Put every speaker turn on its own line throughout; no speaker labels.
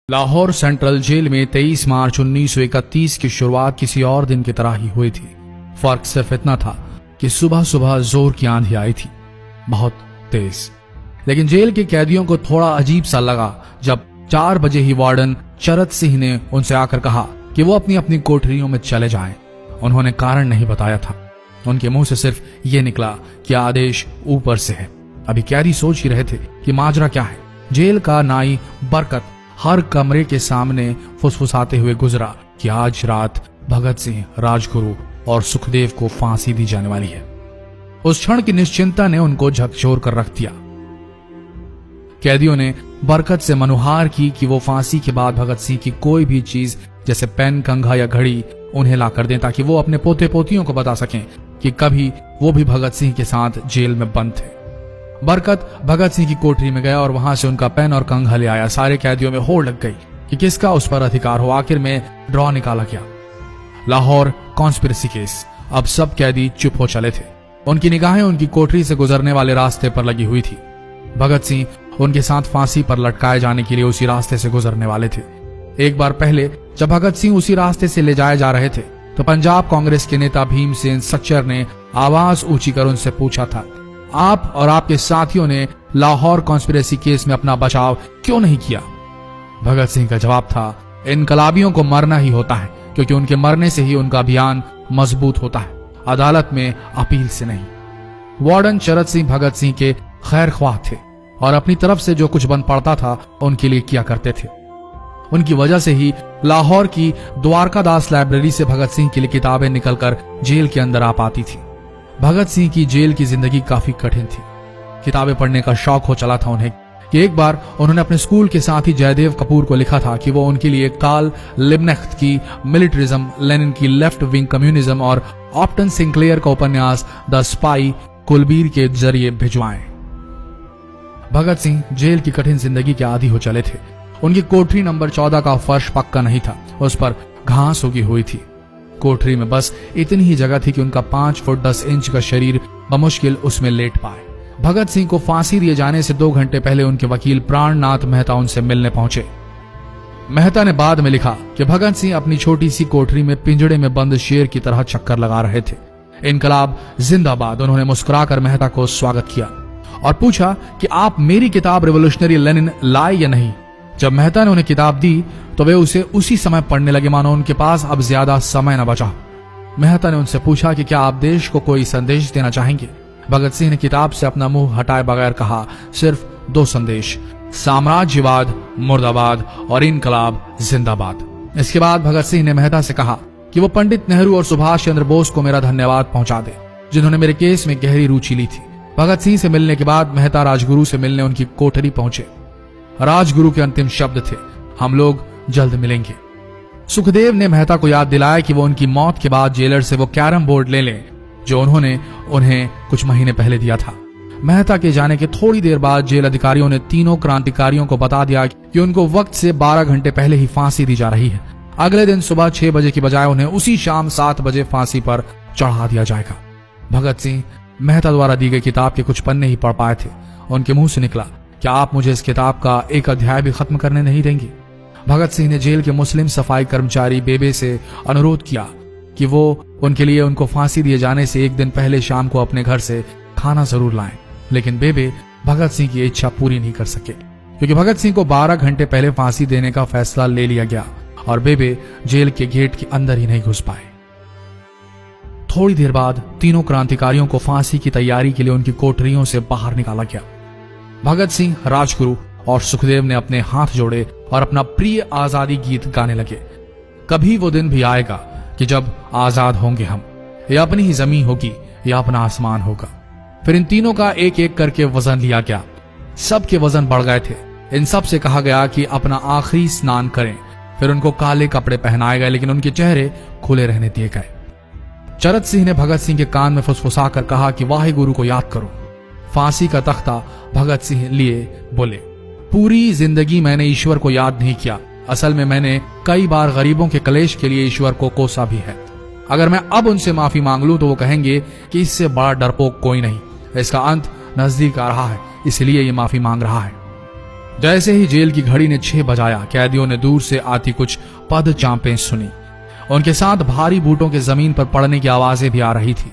Lahore central jail में 23 मार्च 1931 की शुरुआत किसी और दिन की तरह ही हुई थी। फर्क सिर्फ इतना था कि सुबह सुबह जोर की आंधी आई थी, बहुत तेज। लेकिन जेल के कैदियों को थोड़ा अजीब सा लगा जब 4 बजे ही वार्डन चरत सिंह ने उनसे आकर कहा कि वो अपनी अपनी कोठरियों में चले जाएं। उन्होंने कारण नहीं बताया था। उनके मुंह से सिर्फ ये निकला कि आदेश ऊपर से है। अभी कैदी सोच ही रहे थे कि माजरा क्या है। जेल का नाई बरकत हर कमरे के सामने फुसफुसाते हुए गुजरा कि आज रात भगत सिंह, राजगुरु और सुखदेव को फांसी दी जाने वाली है। उस क्षण की निश्चिंता ने उनको झकझोर कर रख दिया। कैदियों ने बरकत से मनुहार की कि वो फांसी के बाद भगत सिंह की कोई भी चीज जैसे पेन, कंघा या घड़ी उन्हें ला कर दें ताकि वो अपने पोते पोतियों को बता सकें कि कभी वो भी भगत सिंह के साथ जेल में बंद थे। बरकत भगत सिंह की कोठरी में गया और वहां से उनका पेन और कंघा ले आया। सारे कैदियों में होड़ लग गई कि किसका उस पर अधिकार हो। आखिर में ड्रॉ निकाला गया, लाहौर कॉन्स्पिरेसी केस। अब सब कैदी चुप हो चले थे। उनकी निगाहें उनकी कोठरी से गुजरने वाले रास्ते पर लगी हुई थी। भगत सिंह उनके साथ फांसी पर लटकाए जाने के लिए उसी रास्ते से गुजरने वाले थे। एक बार पहले जब भगत सिंह उसी रास्ते से ले जाए जा रहे थे तो पंजाब कांग्रेस के नेता भीमसेन सच्चर ने आवाज ऊंची कर उनसे पूछा था, आप और आपके साथियों ने लाहौर कॉन्स्पिरेसी केस में अपना बचाव क्यों नहीं किया? भगत सिंह का जवाब था, इनकलाबियों को मरना ही होता है क्योंकि उनके मरने से ही उनका अभियान मजबूत होता है, अदालत में अपील से नहीं। वार्डन चरत सिंह भगत सिंह के खैर ख्वाह थे और अपनी तरफ से जो कुछ बन पड़ता था उनके लिए किया करते थे। उनकी वजह से ही लाहौर की द्वारकादास लाइब्रेरी से भगत सिंह के लिए किताबें निकलकर जेल के अंदर आ पाती थी। भगत सिंह की जेल की जिंदगी काफी कठिन थी। किताबें पढ़ने का शौक हो चला था उन्हें कि एक बार उन्होंने अपने स्कूल के साथी जयदेव कपूर को लिखा था कि वो उनके लिए कार्ल लिब्नेख्त की मिलिट्रिज्म, लेनिन की लेफ्ट विंग कम्युनिज्म और ऑप्टन सिंक्लेयर का उपन्यास द स्पाई कुलबीर के जरिए भिजवाएं। भगत सिंह जेल की कठिन जिंदगी के आदी हो चले थे। उनकी कोठरी नंबर 14 का फर्श पक्का नहीं था, उस पर घास उगी हुई थी। कोठरी में बस इतनी ही जगह थी कि उनका 5 फुट 10 इंच का शरीर बमुश्किल उसमें लेट पाए। भगत सिंह को फांसी दिए जाने से 2 घंटे पहले उनके वकील प्राणनाथ मेहता उनसे मिलने पहुंचे। मेहता ने बाद में लिखा कि भगत सिंह अपनी छोटी सी कोठरी में पिंजड़े में बंद शेर की तरह चक्कर लगा रहे थे। इनकलाब जिंदाबाद। उन्होंने मुस्कुराकर मेहता को स्वागत किया और पूछा कि आप मेरी किताब रिवोल्यूशनरी लेनिन लाए या नहीं। जब मेहता ने उन्हें किताब दी तो वे उसे उसी समय पढ़ने लगे मानो उनके पास अब ज्यादा समय न बचा। मेहता ने उनसे पूछा कि क्या आप देश को कोई संदेश देना चाहेंगे। भगत सिंह ने किताब से अपना मुंह हटाए बगैर कहा, सिर्फ 2 संदेश, साम्राज्यवाद मुर्दाबाद और इनकलाब जिंदाबाद। इसके बाद भगत सिंह ने मेहता से कहा कि वो पंडित नेहरू और सुभाष चंद्र बोस को मेरा धन्यवाद पहुंचा दे जिन्होंने मेरे केस में गहरी रुचि ली थी। भगत सिंह से मिलने के बाद मेहता राजगुरु से मिलने उनकी कोठरी पहुंचे। राजगुरु के अंतिम शब्द थे, हम लोग जल्द मिलेंगे। सुखदेव ने मेहता को याद दिलाया कि वो उनकी मौत के बाद जेलर से वो कैरम बोर्ड ले लें जो उन्होंने उन्हें कुछ महीने पहले दिया था। मेहता के जाने के थोड़ी देर बाद जेल अधिकारियों ने तीनों क्रांतिकारियों को बता दिया कि उनको वक्त से 12 घंटे पहले ही फांसी दी जा रही है। अगले दिन सुबह 6 बजे की बजाय उन्हें उसी शाम 7 बजे फांसी पर चढ़ा दिया जाएगा। भगत सिंह मेहता द्वारा दी गई किताब के कुछ पन्ने ही पढ़ पाए थे। उनके मुंह से निकला, क्या आप मुझे इस किताब का एक अध्याय भी खत्म करने नहीं देंगे? भगत सिंह ने जेल के मुस्लिम सफाई कर्मचारी बेबे से अनुरोध किया कि वो उनके लिए उनको फांसी दिए जाने से 1 दिन पहले शाम को अपने घर से खाना जरूर लाएं। लेकिन बेबे भगत सिंह की इच्छा पूरी नहीं कर सके क्योंकि भगत सिंह को 12 घंटे पहले फांसी देने का फैसला ले लिया गया और बेबे जेल के गेट के अंदर ही नहीं घुस पाए। थोड़ी देर बाद तीनों क्रांतिकारियों को फांसी की तैयारी के लिए उनकी कोठरियों से बाहर निकाला गया। भगत सिंह, राजगुरु और सुखदेव ने अपने हाथ जोड़े और अपना प्रिय आजादी गीत गाने लगे। कभी वो दिन भी आएगा कि जब आजाद होंगे हम, या अपनी ही जमीन होगी या अपना आसमान होगा। फिर इन तीनों का एक एक करके वजन लिया गया। सबके वजन बढ़ गए थे। इन सब से कहा गया कि अपना आखिरी स्नान करें। फिर उनको काले कपड़े पहनाए गए लेकिन उनके चेहरे खुले रहने दिए गए। चरत सिंह ने भगत सिंह के कान में फुसफुसा कर कहा कि वाहे गुरु को याद करो। फांसी का तख्ता भगत सिंह लिए बोले, पूरी जिंदगी मैंने ईश्वर को याद नहीं किया। असल में मैंने कई बार गरीबों के कलेश के लिए ईश्वर को कोसा भी है। अगर मैं अब उनसे माफी मांग लूं तो वो कहेंगे कि इससे बड़ा डरपोक कोई नहीं। इसका अंत नजदीक आ रहा है, इसलिए ये माफी मांग रहा है। जैसे ही जेल की घड़ी ने 6 बजाया, कैदियों ने दूर से आती कुछ पद चांपें सुनी। उनके साथ भारी बूटों के जमीन पर पड़ने की आवाजें भी आ रही थी।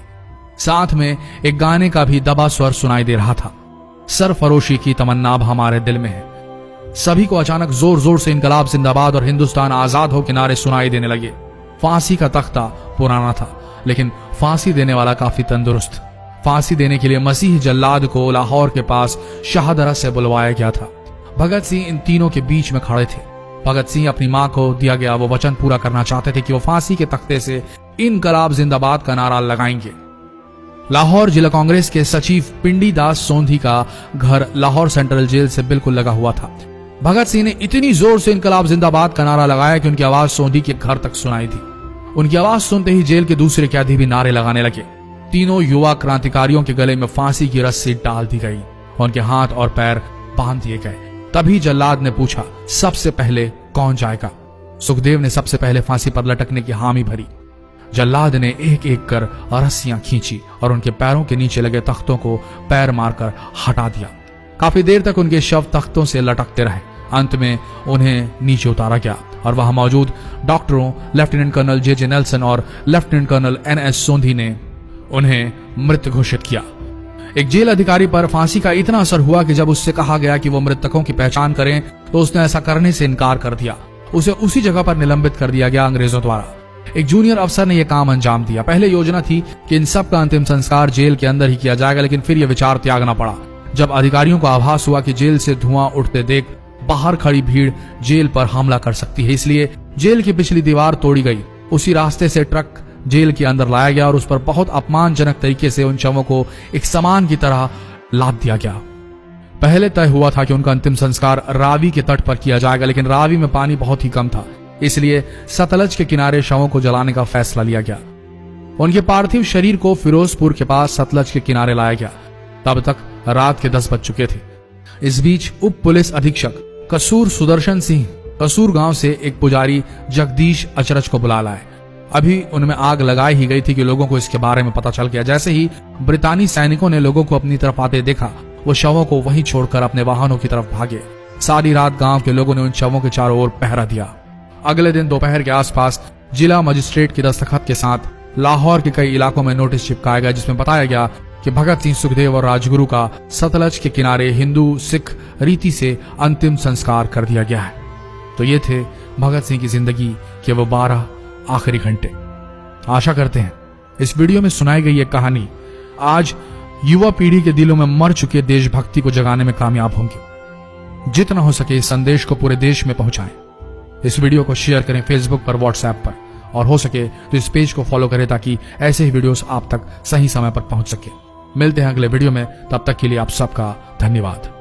साथ में एक गाने का भी दबा स्वर सुनाई दे रहा था, सरफरोशी की तमन्ना अब हमारे दिल में है। सभी को अचानक जोर जोर से इनकलाब जिंदाबाद और हिंदुस्तान आजाद हो के नारे सुनाई देने लगे। फांसी का तख्ता पुराना था, लेकिन फांसी देने वाला काफी तंदुरुस्त। फांसी देने के लिए मसीह जल्लाद को लाहौर के पास शाहदरा से बुलवाया गया था। भगत सिंह इन तीनों के बीच में खड़े थे। भगत सिंह अपनी मां को दिया गया वो वचन पूरा करना चाहते थे कि वो फांसी के तख्ते से इनकलाब जिंदाबाद का नारा लगाएंगे। लाहौर जिला कांग्रेस के सचिव पिंडी दास सोंधी का घर लाहौर सेंट्रल जेल से बिल्कुल लगा हुआ था। भगत सिंह ने इतनी जोर से इनकलाब जिंदाबाद का नारा लगाया कि उनकी आवाज सोंधी के घर तक सुनाई दी। उनकी आवाज सुनते ही जेल के दूसरे कैदी भी नारे लगाने लगे। तीनों युवा क्रांतिकारियों के गले में फांसी की रस्सी डाल दी गई, उनके हाथ और पैर बांध दिए गए। तभी जल्लाद ने पूछा, सबसे पहले कौन जाएगा? सुखदेव ने सबसे पहले फांसी पर लटकने की हामी भरी। जल्लाद ने एक एक कर रस्सियां खींची और उनके पैरों के नीचे लगे तख्तों को पैर मारकर हटा दिया। काफी देर तक उनके शव तख्तों से लटकते रहे। अंत में उन्हें नीचे उतारा गया और वहां मौजूद डॉक्टरों लेफ्टिनेंट कर्नल जे नेल्सन और लेफ्टिनेंट कर्नल NS सोंधी ने उन्हें मृत घोषित किया। एक जेल अधिकारी पर फांसी का इतना असर हुआ कि जब उससे कहा गया कि वो मृतकों की पहचान करें तो उसने ऐसा करने से इनकार कर दिया। उसे उसी जगह पर निलंबित कर दिया गया अंग्रेजों द्वारा। एक जूनियर अफसर ने यह काम अंजाम दिया। पहले योजना थी कि इन सब का अंतिम संस्कार जेल के अंदर ही किया जाएगा, लेकिन फिर यह विचार त्यागना पड़ा जब अधिकारियों को आभास हुआ कि जेल से धुआं उठते देख बाहर खड़ी भीड़ जेल पर हमला कर सकती है। इसलिए जेल की पिछली दीवार तोड़ी गई। उसी रास्ते से ट्रक जेल के अंदर लाया गया और उस पर बहुत अपमानजनक तरीके से उन शवों को एक सामान की तरह लाद दिया गया। पहले तय हुआ था कि उनका अंतिम संस्कार रावी के तट पर किया जाएगा, लेकिन रावी में पानी बहुत ही कम था, इसलिए सतलज के किनारे शवों को जलाने का फैसला लिया गया। उनके पार्थिव शरीर को फिरोजपुर के पास सतलज के किनारे लाया गया। तब तक रात के 10 बज चुके थे। इस बीच उप पुलिस अधीक्षक कसूर सुदर्शन सिंह कसूर गांव से एक पुजारी जगदीश अचरज को बुला लाए। अभी उनमें आग लगाई ही गई थी कि लोगों को इसके बारे में पता चल गया। जैसे ही ब्रितानी सैनिकों ने लोगों को अपनी तरफ आते देखा, वो शवों को वहीं छोड़कर अपने वाहनों की तरफ भागे। सारी रात गांव के लोगों ने उन शवों के चारों ओर पहरा दिया। अगले दिन दोपहर के आसपास जिला मजिस्ट्रेट की दस्तखत के साथ लाहौर के कई इलाकों में नोटिस चिपकाया गया, जिसमें बताया गया कि भगत सिंह, सुखदेव और राजगुरु का सतलज के किनारे हिंदू सिख रीति से अंतिम संस्कार कर दिया गया है। तो ये थे भगत सिंह की जिंदगी के वो 12 आखिरी घंटे। आशा करते हैं इस वीडियो में सुनाई गई ये कहानी आज युवा पीढ़ी के दिलों में मर चुके देशभक्ति को जगाने में कामयाब होंगे। जितना हो सके इस संदेश को पूरे देश में पहुंचाएं। इस वीडियो को शेयर करें फेसबुक पर, व्हाट्सएप पर, और हो सके तो इस पेज को फॉलो करें ताकि ऐसे ही वीडियोस आप तक सही समय पर पहुंच सके। मिलते हैं अगले वीडियो में, तब तक के लिए आप सबका धन्यवाद।